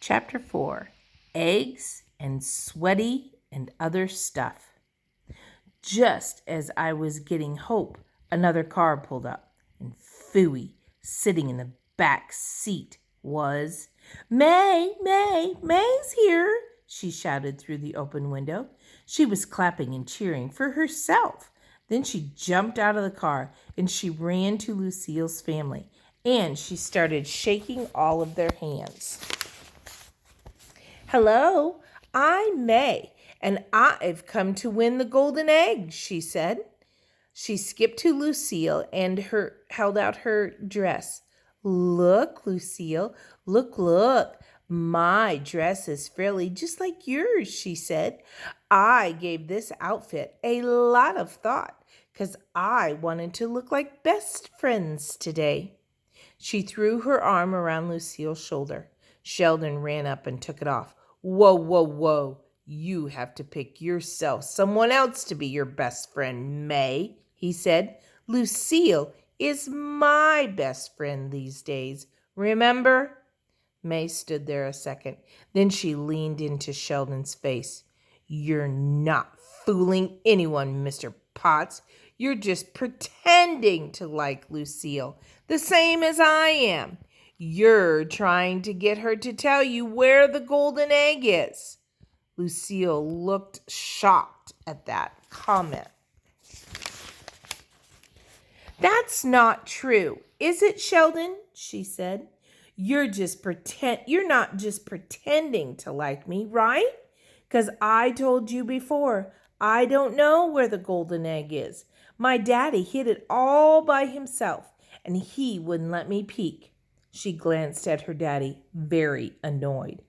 Chapter 4 Eggs and Sweaty and Other Stuff. Just as I was getting hope, another car pulled up, and Phooey, sitting in the back seat, was May's here, she shouted through the open window. She was clapping and cheering for herself. Then she jumped out of the car and she ran to Lucille's family, and she started shaking all of their hands. Hello, I'm May, and I've come to win the golden egg, she said. She skipped to Lucille and held out her dress. Look, Lucille, look. My dress is frilly just like yours, she said. I gave this outfit a lot of thought because I wanted to look like best friends today. She threw her arm around Lucille's shoulder. Sheldon ran up and took it off. Whoa. You have to pick yourself someone else to be your best friend, May, he said. Lucille is my best friend these days. Remember? May stood there a second. Then she leaned into Sheldon's face. You're not fooling anyone, Mr. Potts. You're just pretending to like Lucille, the same as I am. You're trying to get her to tell you where the golden egg is. Lucille looked shocked at that comment. That's not true, is it, Sheldon? She said. You're not just pretending to like me, right? Because I told you before, I don't know where the golden egg is. My daddy hid it all by himself, and he wouldn't let me peek. She glanced at her daddy, very annoyed.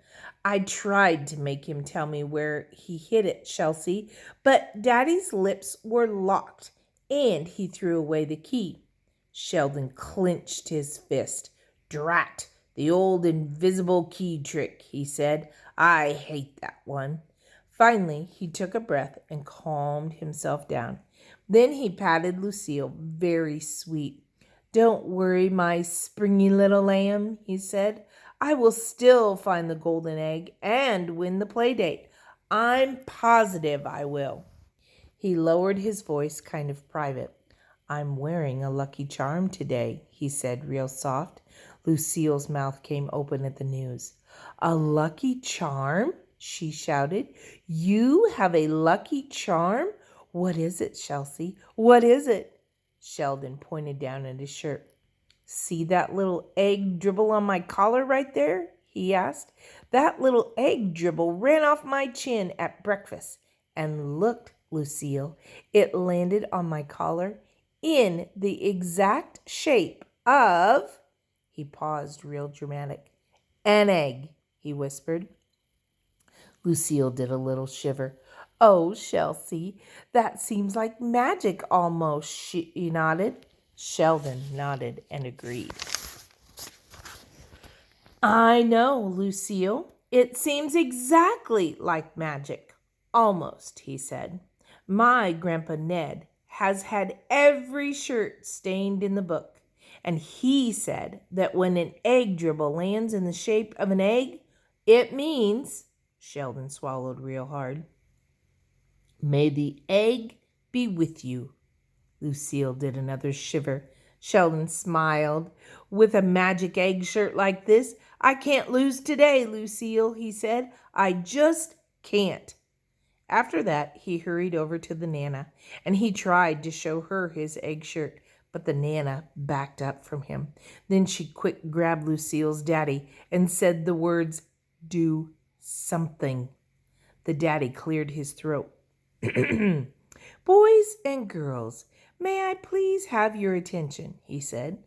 I tried to make him tell me where he hid it, Chelsea, but Daddy's lips were locked, and he threw away the key. Sheldon clenched his fist. Drat, the old invisible key trick, he said. I hate that one. Finally, he took a breath and calmed himself down. Then he patted Lucille, very sweet. Don't worry, my springy little lamb, he said. I will still find the golden egg and win the play date. I'm positive I will. He lowered his voice kind of private. I'm wearing a lucky charm today, he said real soft. Lucille's mouth came open at the news. A lucky charm? She shouted. You have a lucky charm? What is it, Chelsea? What is it? Sheldon pointed down at his shirt. See that little egg dribble on my collar right there? He asked. That little egg dribble ran off my chin at breakfast. And look, Lucille, it landed on my collar in the exact shape of... He paused, real dramatic. An egg, he whispered. Lucille did a little shiver. Oh, Chelsea, that seems like magic almost, she nodded. Sheldon nodded and agreed. I know, Lucille. It seems exactly like magic. Almost, he said. My Grandpa Ned has had every shirt stained in the book, and he said that when an egg dribble lands in the shape of an egg, it means... Sheldon swallowed real hard. May the egg be with you. Lucille did another shiver. Sheldon smiled. With a magic egg shirt like this, I can't lose today, Lucille, he said. I just can't. After that, he hurried over to the Nana, and he tried to show her his egg shirt, but the Nana backed up from him. Then she quick grabbed Lucille's daddy and said the words, do something. The daddy cleared his throat. Boys and girls, may I please have your attention, he said.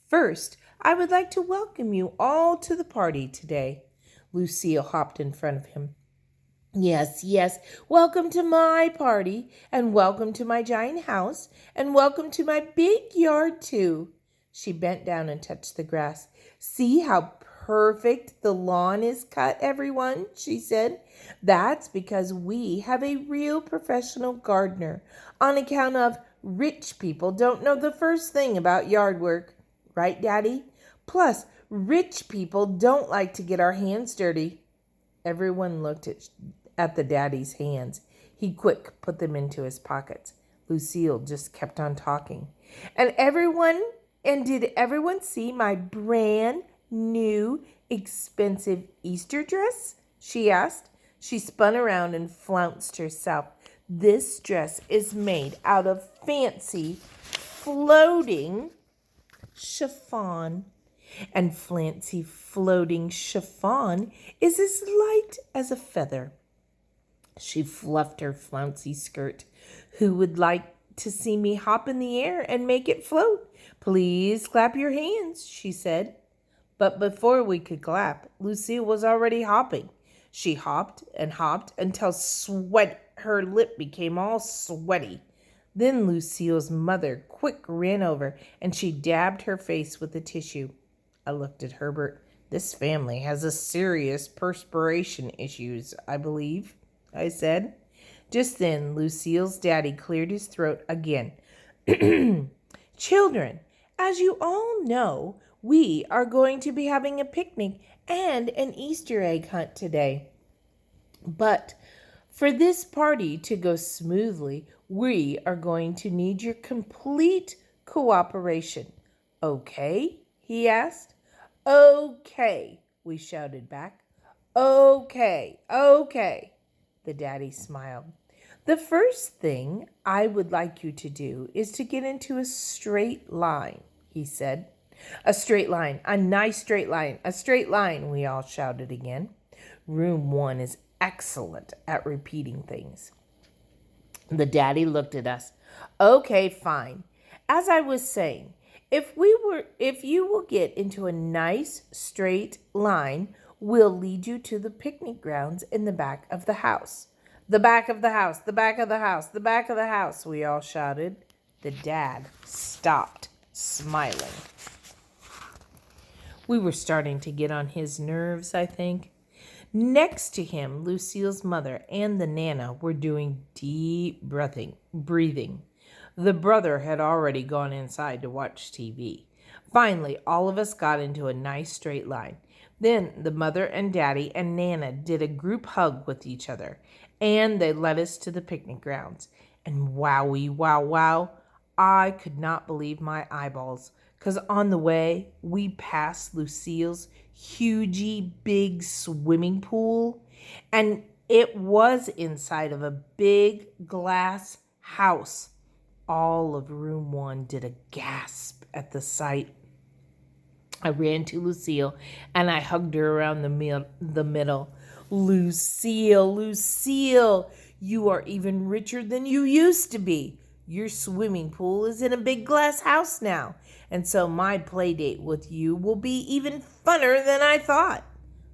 First, I would like to welcome you all to the party today. Lucille hopped in front of him. Yes, welcome to my party, and welcome to my giant house, and welcome to my big yard too. She bent down and touched the grass. See how perfect the lawn is cut, everyone, she said. That's because we have a real professional gardener, on account of rich people don't know the first thing about yard work. Right, Daddy? Plus, Rich people don't like to get our hands dirty. Everyone looked at the daddy's hands. He quick put them into his pockets. Lucille just kept on talking. And did everyone see my brand new expensive Easter dress? She asked. She spun around and flounced herself. This dress is made out of fancy floating chiffon. And fancy floating chiffon is as light as a feather. She fluffed her flouncy skirt. Who would like to see me hop in the air and make it float? Please clap your hands, she said. But before we could clap, Lucille was already hopping. She hopped and hopped until her lip became all sweaty. Then Lucille's mother quick ran over and she dabbed her face with a tissue. I looked at Herbert. This family has a serious perspiration issues, I believe, I said. Just then, Lucille's daddy cleared his throat again. Children, as you all know, we are going to be having a picnic and an Easter egg hunt today. But for this party to go smoothly, we are going to need your complete cooperation. Okay? He asked. Okay, we shouted back. Okay, okay. The daddy smiled. The first thing I would like you to do is to get into a straight line, he said. A straight line, a nice straight line, a straight line, we all shouted again. Room 1 is excellent at repeating things. The daddy looked at us. Okay, fine. As I was saying, if you will get into a nice straight line, we'll lead you to the picnic grounds in the back of the house. The back of the house, the back of the house, the back of the house, we all shouted. The dad stopped, smiling. We were starting to get on his nerves, I think. Next to him, Lucille's mother and the Nana were doing deep breathing. The brother had already gone inside to watch TV. Finally, all of us got into a nice straight line. Then the mother and daddy and Nana did a group hug with each other, and they led us to the picnic grounds. And wowie, wow, wow, I could not believe my eyeballs, because on the way, we passed Lucille's hugey big swimming pool, and it was inside of a big glass house. All of room 1 did a gasp at the sight. I ran to Lucille and I hugged her around the middle. Lucille, Lucille, you are even richer than you used to be. Your swimming pool is in a big glass house now, and so my play date with you will be even funner than I thought.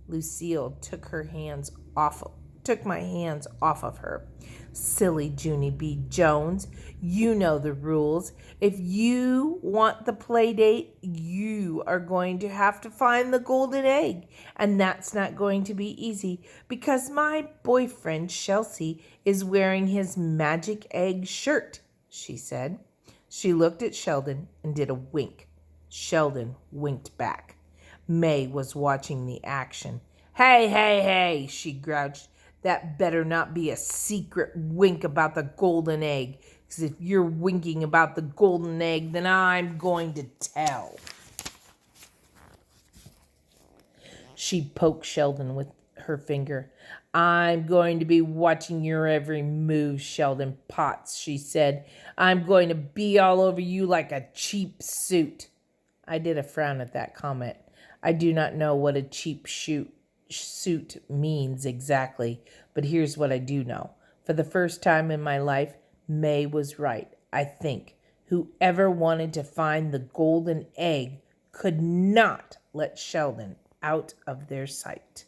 Lucille took my hands off of her. Silly Junie B. Jones, you know the rules. If you want the play date, you are going to have to find the golden egg. And that's not going to be easy because my boyfriend, Chelsea, is wearing his magic egg shirt, she said. She looked at Sheldon and did a wink. Sheldon winked back. May was watching the action. Hey, hey, hey, she grouched. That better not be a secret wink about the golden egg. Because if you're winking about the golden egg, then I'm going to tell. She poked Sheldon with her finger. I'm going to be watching your every move, Sheldon Potts, she said. I'm going to be all over you like a cheap suit. I did a frown at that comment. I do not know what a cheap suit means exactly, but here's what I do know. For the first time in my life, May was right. I think whoever wanted to find the golden egg could not let Sheldon out of their sight.